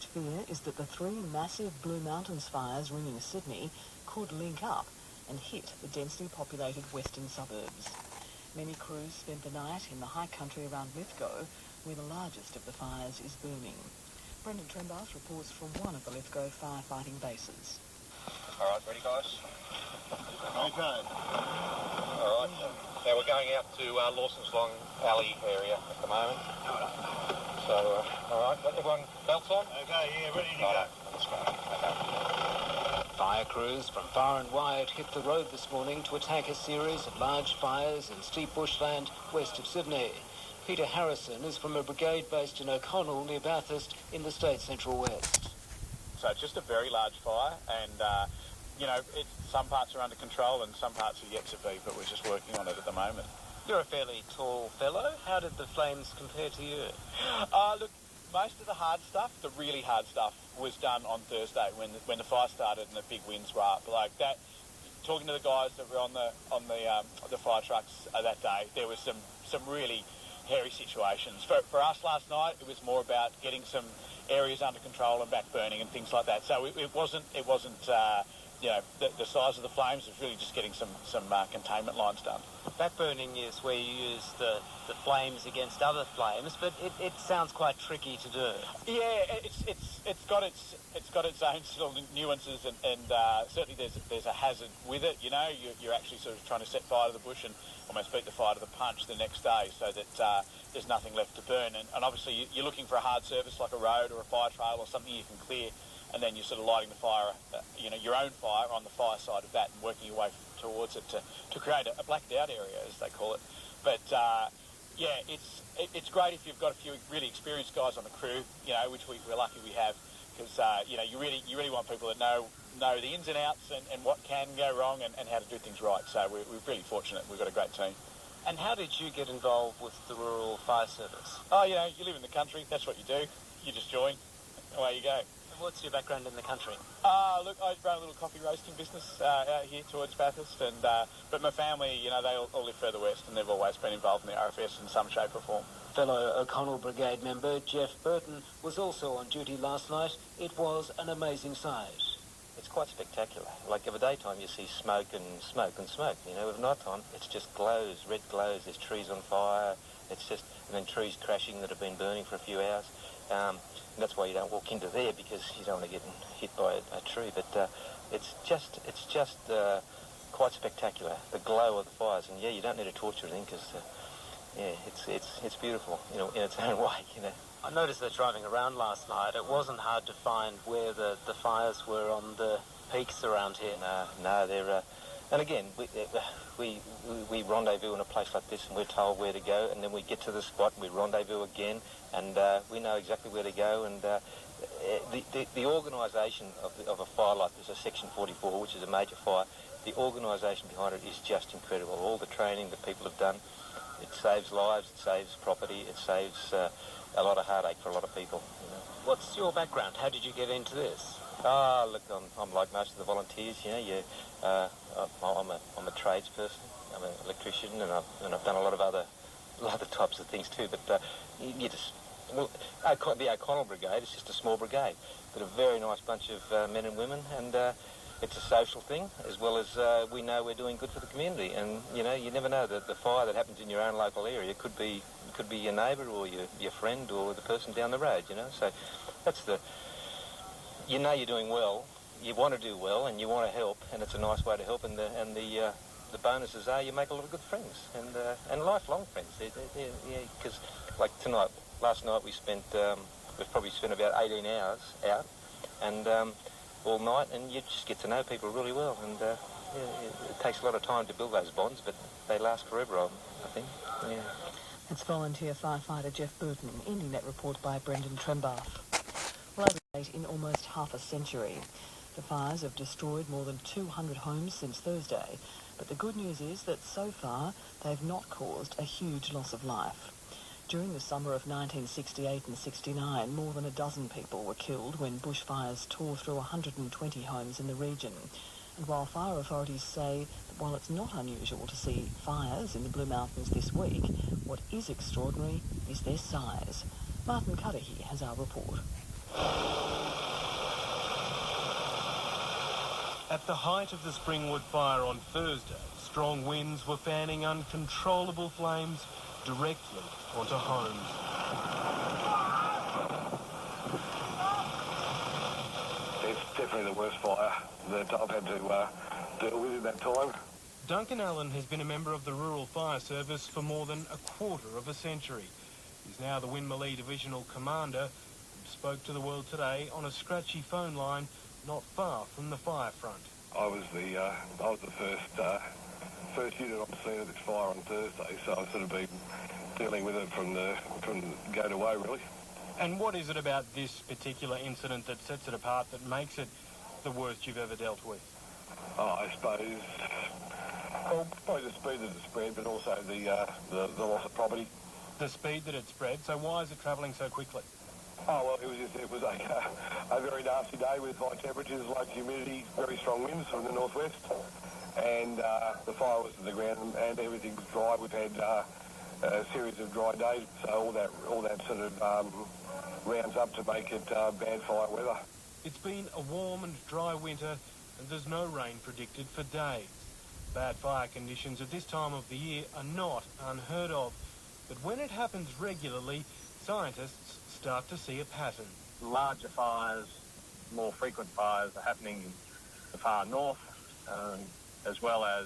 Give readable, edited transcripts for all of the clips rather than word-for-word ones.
Fear is that the three massive Blue Mountains fires ringing Sydney could link up and hit the densely populated western suburbs. Many crews spent the night in the high country around Lithgow, where the largest of the fires is burning. Brendan Trembath reports from one of the Lithgow firefighting bases. All right, ready, guys? Okay. All right. Now we're going out to Lawson's Long Alley area at the moment. So, all right, got everyone belts on? Okay, yeah, ready to go. Let's go. Okay. Fire crews from far and wide hit the road this morning to attack a series of large fires in steep bushland west of Sydney. Peter Harrison is from a brigade based in O'Connell near Bathurst in the state's central west. So it's just a very large fire, and some parts are under control and some parts are yet to be, but we're just working on it at the moment. You're a fairly tall fellow. How did the flames compare to you? Look, most of the hard stuff, the really hard stuff, was done on Thursday when the fire started and the big winds were up. Like that, talking to the guys that were on the fire trucks that day, there was some really hairy situations. For us last night, it was more about getting some areas under control and back burning and things like that. So it wasn't the size of the flames. It was really just getting some containment lines done. Back burning is where you use the flames against other flames, but it sounds quite tricky to do. Yeah, it's got its own sort of nuances, and certainly there's a hazard with it. You know, you're actually sort of trying to set fire to the bush and almost beat the fire to the punch the next day, so that there's nothing left to burn. And obviously you're looking for a hard surface like a road or a fire trail or something you can clear, and then you're sort of lighting the fire, your own fire on the fire side of that and working your way towards it to create a blacked out area, as they call it. But it's great if you've got a few really experienced guys on the crew, which we're lucky we have, because you really want people that know the ins and outs and what can go wrong and how to do things right. So we're really fortunate. We've got a great team. And how did you get involved with the rural fire service? Oh, you live in the country. That's what you do. You just join. Away you go. What's your background in the country? Look, I run a little coffee roasting business out here towards Bathurst, but my family, they all live further west, and they've always been involved in the RFS in some shape or form. Fellow O'Connell Brigade member Jeff Burton was also on duty last night. It was an amazing sight. It's quite spectacular. Like, of a daytime you see smoke and smoke and smoke. At night time it's just glows, red glows. There's trees on fire. It's just, and then trees crashing that have been burning for a few hours. And that's why you don't walk into there, because you don't want to get hit by a tree. But it's just quite spectacular, the glow of the fires. And yeah, you don't need a torch or anything, because it's beautiful, in its own way. I noticed that driving around last night, it wasn't hard to find where the fires were on the peaks around here. No, they're. And again, we rendezvous in a place like this, and we're told where to go, and then we get to the spot, and we rendezvous again, and we know exactly where to go. And the organisation of a fire like this, a Section 44, which is a major fire, the organisation behind it is just incredible. All the training that people have done, it saves lives, it saves property, it saves a lot of heartache for a lot of people. What's your background? How did you get into this? Look, I'm like most of the volunteers. I'm a tradesperson. I'm an electrician, and I've done a lot of other types of things too. But the O'Connell Brigade is just a small brigade, but a very nice bunch of men and women, and it's a social thing as well as we know we're doing good for the community. And you never know that the fire that happens in your own local area could be your neighbour or your friend or the person down the road. So that's you're doing well. You want to do well, and you want to help, and it's a nice way to help. And the bonuses are you make a lot of good friends and lifelong friends. Because like last night we've probably spent about 18 hours out, and all night, and you just get to know people really well. And it takes a lot of time to build those bonds, but they last forever, I think. Yeah. It's volunteer firefighter Jeff Burton. IndyNet report by Brendan Trembath. Well, in almost half a century. The fires have destroyed more than 200 homes since Thursday, but the good news is that so far they've not caused a huge loss of life. During the summer of 1968 and 69, more than a dozen people were killed when bushfires tore through 120 homes in the region. And while fire authorities say that while it's not unusual to see fires in the Blue Mountains this week, what is extraordinary is their size. Martin Cudahy has our report. At the height of the Springwood fire on Thursday, strong winds were fanning uncontrollable flames directly onto homes. It's definitely the worst fire that I've had to deal with in that time. Duncan Allen has been a member of the Rural Fire Service for more than a quarter of a century. He's now the Winmalee Divisional Commander and spoke to the World Today on a scratchy phone line not far from the fire front. I was the first unit on scene of this fire on Thursday, so I've sort of been dealing with it from the go to way, really. And what is it about this particular incident that sets it apart, that makes it the worst you've ever dealt with? Oh, I suppose, well, probably the speed that it spread, but also the loss of property. The speed that it spread, so why is it travelling so quickly? Oh, well, it was a very nasty day with high temperatures, low humidity, very strong winds from the northwest, and the fire was to the ground and everything's dry. We've had a series of dry days, so all that sort of rounds up to make it bad fire weather. It's been a warm and dry winter, and there's no rain predicted for days. Bad fire conditions at this time of the year are not unheard of, but when it happens regularly, scientists start to see a pattern. Larger fires, more frequent fires are happening in the far north, as well as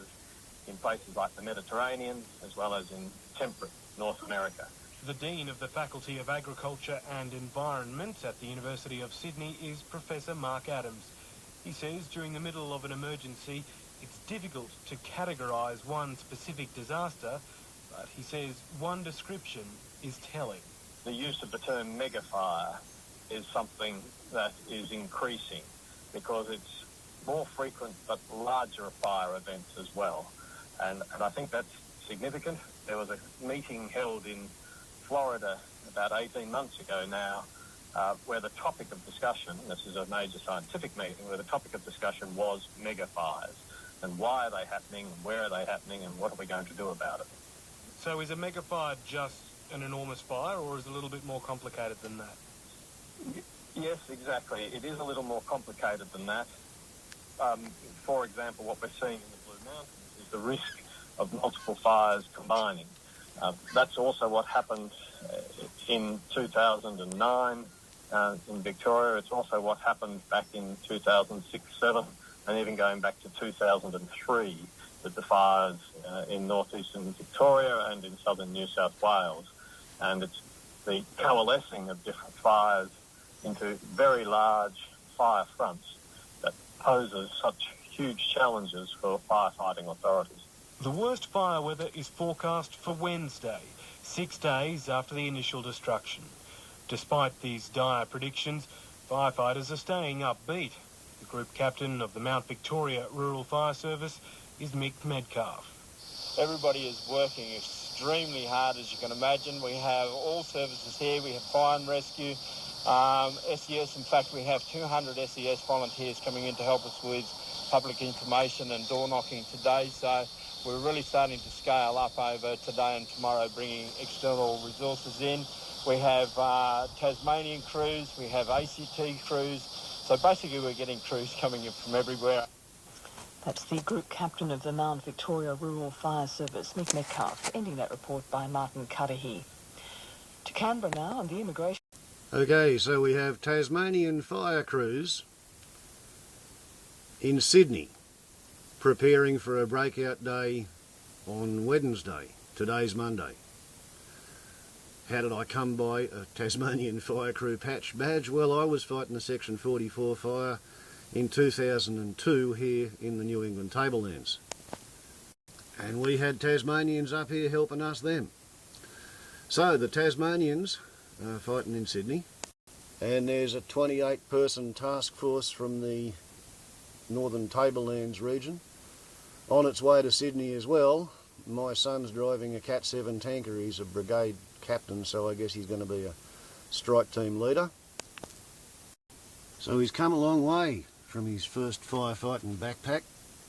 in places like the Mediterranean, as well as in temperate North America. The Dean of the Faculty of Agriculture and Environment at the University of Sydney is Professor Mark Adams. He says during the middle of an emergency, it's difficult to categorise one specific disaster, but he says one description is telling. The use of the term megafire is something that is increasing because it's more frequent but larger fire events as well. And I think that's significant. There was a meeting held in Florida about 18 months ago now where the topic of discussion, this is a major scientific meeting, where the topic of discussion was megafires and why are they happening, where are they happening, and what are we going to do about it. So is a megafire just an enormous fire, or is it a little bit more complicated than that? Yes, exactly. It is a little more complicated than that. For example, what we're seeing in the Blue Mountains is the risk of multiple fires combining. That's also what happened in 2009 in Victoria. It's also what happened back in 2006-07, and even going back to 2003 with the fires in northeastern Victoria and in southern New South Wales. And it's the coalescing of different fires into very large fire fronts that poses such huge challenges for firefighting authorities. The worst fire weather is forecast for Wednesday, 6 days after the initial destruction. Despite these dire predictions, firefighters are staying upbeat. The group captain of the Mount Victoria Rural Fire Service is Mick Medcalf. Everybody is working extremely hard, as you can imagine. We have all services here. We have fire and rescue, SES. In fact, we have 200 SES volunteers coming in to help us with public information and door knocking today. So we're really starting to scale up over today and tomorrow, bringing external resources in. We have Tasmanian crews, we have ACT crews. So basically we're getting crews coming in from everywhere. That's the group captain of the Mount Victoria Rural Fire Service, Mick Metcalf, ending that report by Martin Cudahy. To Canberra now, and the immigration... Okay, so we have Tasmanian fire crews in Sydney preparing for a breakout day on Wednesday. Today's Monday. How did I come by a Tasmanian fire crew patch badge? Well, I was fighting a Section 44 fire in 2002 here in the New England Tablelands. And we had Tasmanians up here helping us then. So the Tasmanians are fighting in Sydney, and there's a 28-person task force from the Northern Tablelands region on its way to Sydney as well. My son's driving a Cat 7 tanker. He's a brigade captain, so I guess he's going to be a strike team leader. So he's come a long way from his first firefighting backpack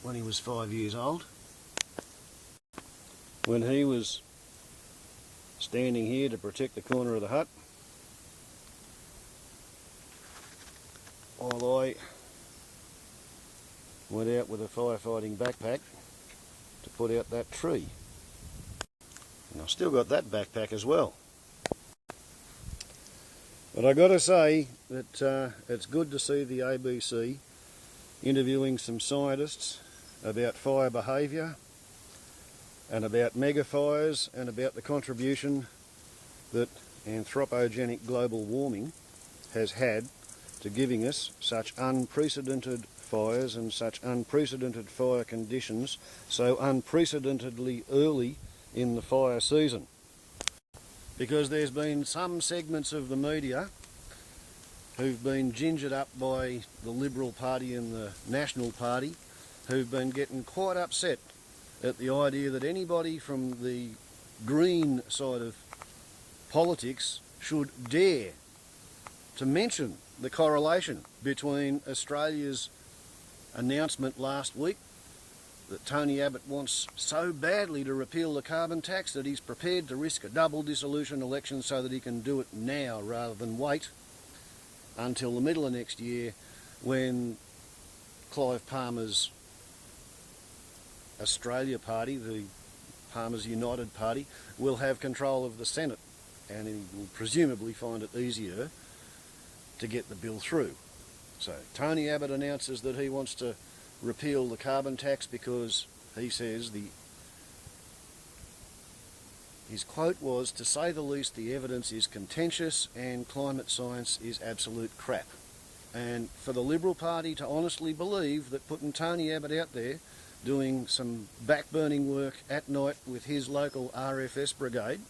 when he was 5 years old. When he was standing here to protect the corner of the hut, while I went out with a firefighting backpack to put out that tree. And I've still got that backpack as well. But I got to say that it's good to see the ABC interviewing some scientists about fire behaviour and about megafires and about the contribution that anthropogenic global warming has had to giving us such unprecedented fires and such unprecedented fire conditions so unprecedentedly early in the fire season. Because there's been some segments of the media who've been gingered up by the Liberal Party and the National Party who've been getting quite upset at the idea that anybody from the green side of politics should dare to mention the correlation between Australia's announcement last week that Tony Abbott wants so badly to repeal the carbon tax that he's prepared to risk a double dissolution election so that he can do it now rather than wait until the middle of next year when Clive Palmer's Australia Party, the Palmer's United Party, will have control of the Senate, and he will presumably find it easier to get the bill through. So Tony Abbott announces that he wants to repeal the carbon tax because he says his quote was, "To say the least, the evidence is contentious and climate science is absolute crap." And for the Liberal Party to honestly believe that putting Tony Abbott out there doing some backburning work at night with his local RFS brigade,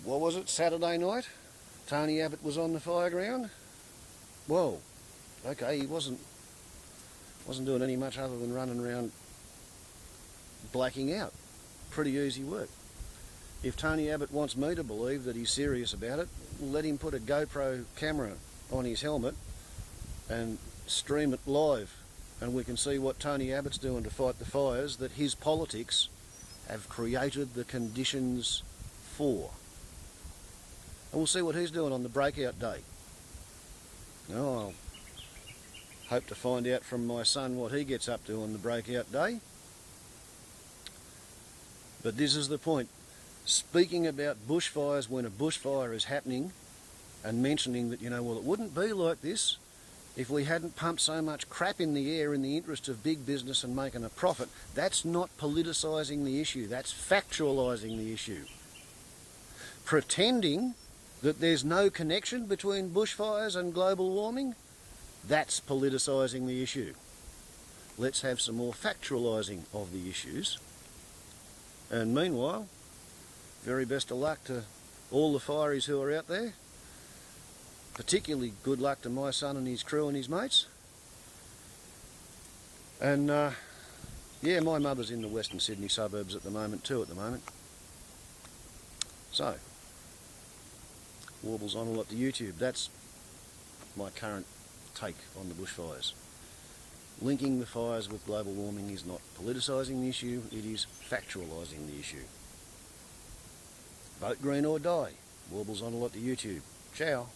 what was it, Saturday night? Tony Abbott was on the fireground? Whoa, okay, he wasn't doing any much other than running around blacking out. Pretty easy work. If Tony Abbott wants me to believe that he's serious about it, let him put a GoPro camera on his helmet and stream it live, and we can see what Tony Abbott's doing to fight the fires that his politics have created the conditions for. And we'll see what he's doing on the breakout day. Now, I'll hope to find out from my son what he gets up to on the breakout day. But this is the point. Speaking about bushfires when a bushfire is happening and mentioning that, well, it wouldn't be like this if we hadn't pumped so much crap in the air in the interest of big business and making a profit, that's not politicising the issue, that's factualising the issue. Pretending that there's no connection between bushfires and global warming, that's politicising the issue. Let's have some more factualising of the issues. And meanwhile, very best of luck to all the fireys who are out there. Particularly good luck to my son and his crew and his mates. And yeah, my mother's in the Western Sydney suburbs at the moment. So, warbles on a lot to YouTube. That's my current take on the bushfires. Linking the fires with global warming is not politicising the issue, it is factualising the issue. Vote green or die. Warbles on a lot to YouTube. Ciao.